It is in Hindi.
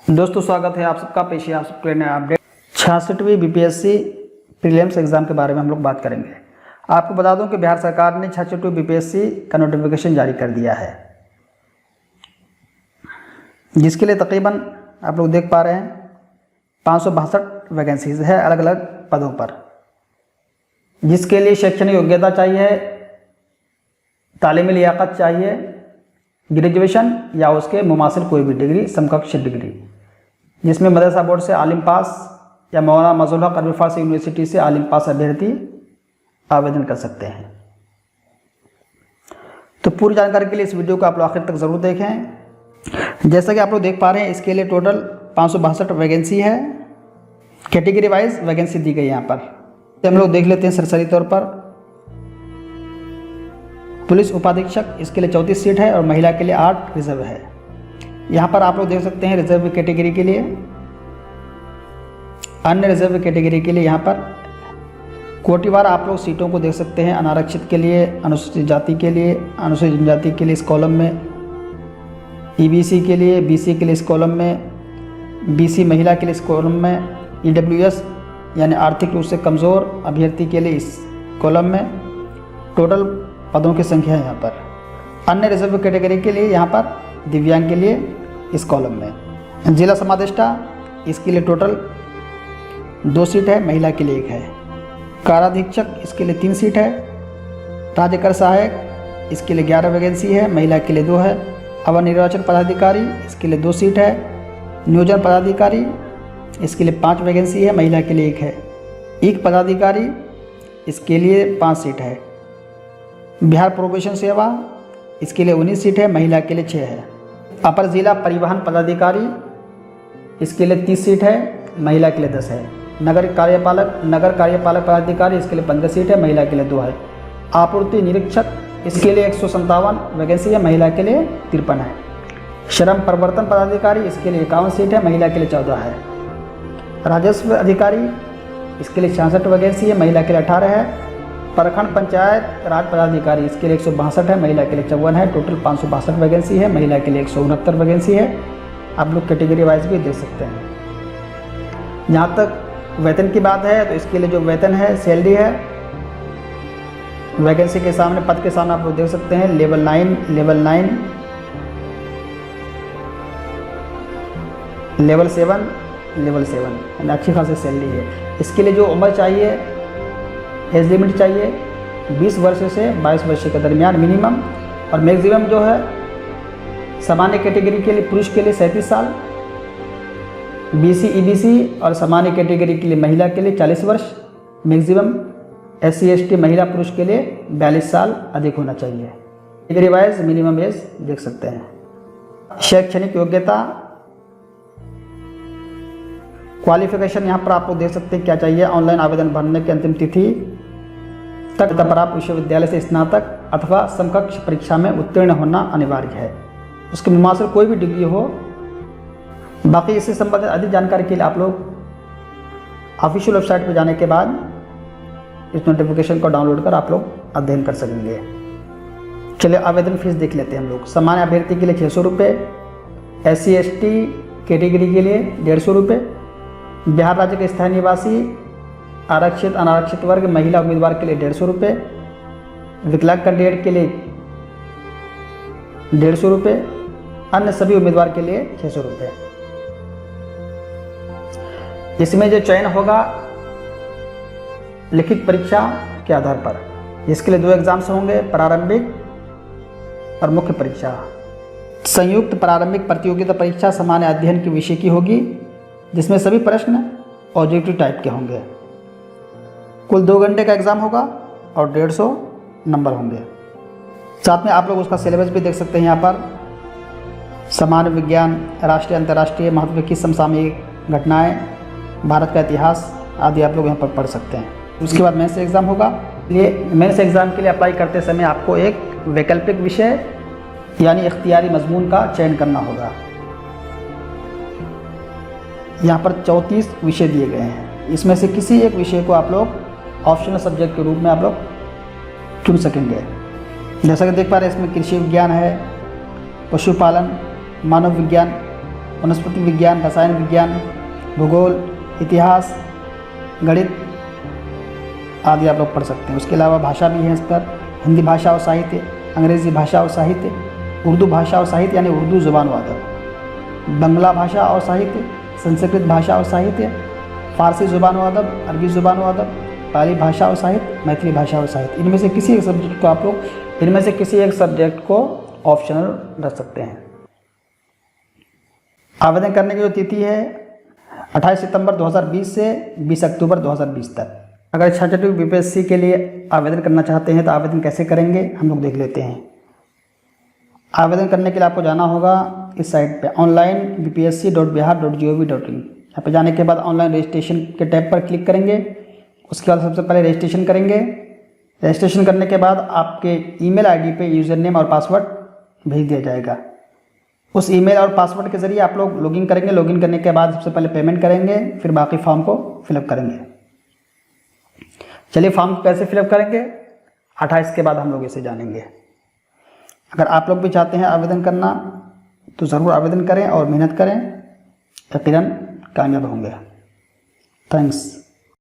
दोस्तों स्वागत है आप सबका। पेश है आप सबके लिए नया अपडेट 66वीं बीपीएससी प्रीलिम्स एग्जाम के बारे में हम लोग बात करेंगे। आपको बता दूं कि बिहार सरकार ने 66वीं बीपीएससी का नोटिफिकेशन जारी कर दिया है, जिसके लिए तकरीबन आप लोग देख पा रहे हैं 562 वैकेंसीज है अलग अलग पदों पर, जिसके लिए शैक्षणिक योग्यता चाहिए, तालीमी लियाकत चाहिए, ग्रेजुएशन या उसके मुमासिल कोई भी डिग्री, समकक्ष डिग्री, जिसमें मदरसा बोर्ड से आलिम पास या मौलाना मजहूर हक अरबी फारसी यूनिवर्सिटी से आलिम पास अभ्यर्थी आवेदन कर सकते हैं। तो पूरी जानकारी के लिए इस वीडियो को आप लोग आखिर तक ज़रूर देखें। जैसा कि आप लोग देख पा रहे हैं, इसके लिए टोटल 562 वैकेंसी है। कैटेगरी वाइज वैकेंसी दी गई यहाँ पर। तो हम लोग देख लेते हैं सरसरी तौर पर। पुलिस उपाधीक्षक, इसके लिए 34 सीट है और महिला के लिए 8 रिजर्व है। यहाँ पर आप लोग देख सकते हैं रिजर्व कैटेगरी के लिए, अन्य रिजर्व कैटेगरी के लिए यहाँ पर कोटिवार आप लोग सीटों को देख सकते हैं। अनारक्षित के लिए, अनुसूचित जाति के लिए, अनुसूचित जनजाति के लिए इस कॉलम में, ईबीसी के लिए, बीसी के लिए इस कॉलम में, बीसी महिला के लिए इस कॉलम में, ईडब्ल्यूएस यानी आर्थिक रूप से कमज़ोर अभ्यर्थी के लिए इस कॉलम में। टोटल पदों की संख्या है यहाँ पर। अन्य रिजर्व कैटेगरी के लिए यहाँ पर दिव्यांग के लिए इस कॉलम में। जिला समादेष्टा, इसके लिए टोटल 2 सीट है, महिला के लिए 1 है। काराधीक्षक, इसके लिए 3 सीट है। राज्य कर सहायक, इसके लिए 11 वैकेंसी है, महिला के लिए 2 है। अवर निर्वाचन पदाधिकारी, इसके लिए 2 सीट है। नियोजन पदाधिकारी, इसके लिए 5 वैकेंसी है, महिला के लिए 1 है। ईक पदाधिकारी, इसके लिए 5 सीट है। बिहार प्रोबेशन सेवा, इसके लिए 19 सीट है, महिला के लिए 6 है। अपर जिला परिवहन पदाधिकारी, इसके लिए 30 सीट है, महिला के लिए 10 है। नगर कार्यपालक पदाधिकारी, इसके लिए 15 सीट है, महिला के लिए 2 है। आपूर्ति निरीक्षक, इसके लिए 157 वैकेंसी है, महिला के लिए 53 है। श्रम प्रवर्तन पदाधिकारी, इसके लिए 51 सीट है, महिला के लिए 14 है। राजस्व अधिकारी, इसके लिए 66 वैकेंसी है, महिला के लिए 18 है। प्रखंड पंचायत राज पदाधिकारी, इसके लिए 162 है, महिला के लिए 54 है। टोटल 562 वैकेंसी है, महिला के लिए 169 वैकेंसी है। आप लोग कैटेगरी वाइज भी देख सकते हैं। जहाँ तक वेतन की बात है, तो इसके लिए जो वेतन है, सैलरी है, वैकेंसी के सामने, पद के सामने आप लोग देख सकते हैं, लेवल 9, लेवल 7, यानी अच्छी खासी सैलरी है। इसके लिए जो उम्र चाहिए, एज लिमिट चाहिए 20 वर्ष से 22 वर्ष के दरमियान मिनिमम, और मैक्सिमम जो है सामान्य कैटेगरी के लिए पुरुष के लिए 37 साल, बीसी ईबीसी और सामान्य कैटेगरी के लिए महिला के लिए 40 वर्ष, मैक्सिमम एससी एसटी महिला पुरुष के लिए 42 साल अधिक होना चाहिए। कैटेगरी वाइज मिनिमम एज देख सकते हैं। शैक्षणिक योग्यता, क्वालिफिकेशन यहाँ पर आप लोग देख सकते हैं क्या चाहिए। ऑनलाइन आवेदन भरने की अंतिम तिथि तक पर आप विश्वविद्यालय से स्नातक अथवा समकक्ष परीक्षा में उत्तीर्ण होना अनिवार्य है। उसके मुमासिल कोई भी डिग्री हो। बाकी इससे संबंधित अधिक जानकारी के लिए आप लोग ऑफिशियल वेबसाइट पर जाने के बाद इस नोटिफिकेशन को डाउनलोड कर आप लोग अध्ययन कर सकेंगे। चलिए आवेदन फीस देख लेते हैं हम लोग। सामान्य अभ्यर्थी के लिए 600 रुपये, SC ST कैटेगरी के लिए 150 रुपये, बिहार राज्य के स्थायी निवासी, आरक्षित अनारक्षित वर्ग महिला उम्मीदवार के लिए 150 रुपये, विकलांग कैंडिडेट के लिए 150 रुपये, अन्य सभी उम्मीदवार के लिए 600 रुपये। इसमें जो चयन होगा लिखित परीक्षा के आधार पर। इसके लिए 2 एग्जाम्स होंगे, प्रारंभिक और मुख्य परीक्षा। संयुक्त प्रारंभिक प्रतियोगिता परीक्षा सामान्य अध्ययन के विषय की होगी, जिसमें सभी प्रश्न ऑब्जेक्टिव टाइप के होंगे। कुल 2 घंटे का एग्ज़ाम होगा और 150 नंबर होंगे। साथ में आप लोग उसका सिलेबस भी देख सकते हैं। यहाँ पर सामान्य विज्ञान, राष्ट्रीय अंतर्राष्ट्रीय महत्व की समसामयिक घटनाएं, भारत का इतिहास आदि आप लोग यहाँ पर पढ़ सकते हैं। उसके बाद मेंस एग्ज़ाम होगा। ये मेंस एग्ज़ाम के लिए अप्लाई करते समय आपको एक वैकल्पिक विषय यानी इख्तियारी मजमून का चयन करना होगा। यहाँ पर 34 विषय दिए गए हैं। इसमें से किसी एक विषय को आप लोग ऑप्शनल सब्जेक्ट के रूप में आप लोग चुन सकेंगे। जैसा कि देख पा रहे हैं, इसमें कृषि विज्ञान है, पशुपालन, मानव विज्ञान, वनस्पति विज्ञान, रसायन विज्ञान, भूगोल, इतिहास, गणित आदि आप लोग पढ़ सकते हैं। उसके अलावा भाषा भी है इस पर, हिंदी भाषा और साहित्य, अंग्रेज़ी भाषा और साहित्य, उर्दू भाषा और साहित्य यानी उर्दू ज़ुबान व अदब, बंगला भाषा और साहित्य, संस्कृत भाषा और साहित्य, फारसी ज़ुबान व अदब, अरबी ज़ुबान व अदब, पाली भाषा और साहित्य, मैथिली भाषा और साहित्य। इनमें से किसी एक सब्जेक्ट को आप लोग ऑप्शनल रख सकते हैं। आवेदन करने की जो तिथि है 28 सितंबर 2020 से 20 अक्टूबर 2020 तक। अगर छात्र बीपीएससी के लिए आवेदन करना चाहते हैं तो आवेदन कैसे करेंगे हम लोग देख लेते हैं। आवेदन करने के लिए आपको जाना होगा इस साइट पे onlinebpsc.bihar.gov.in। यहाँ पे जाने के बाद ऑनलाइन रजिस्ट्रेशन के टैब पर क्लिक करेंगे। उसके बाद सबसे पहले रजिस्ट्रेशन करेंगे। रजिस्ट्रेशन करने के बाद आपके ईमेल आईडी पे यूज़र नेम और पासवर्ड भेज दिया जाएगा। उस ईमेल और पासवर्ड के ज़रिए आप लोग लॉगिन करेंगे। लॉगिन करने के बाद सबसे पहले पेमेंट करेंगे, फिर बाकी फॉर्म को फिलअप करेंगे। चलिए फॉर्म कैसे फिलअप करेंगे 28 के बाद हम लोग इसे जानेंगे। अगर आप लोग भी चाहते हैं आवेदन करना तो ज़रूर आवेदन करें और मेहनत करें, यकीनन कामयाब होंगे। थैंक्स।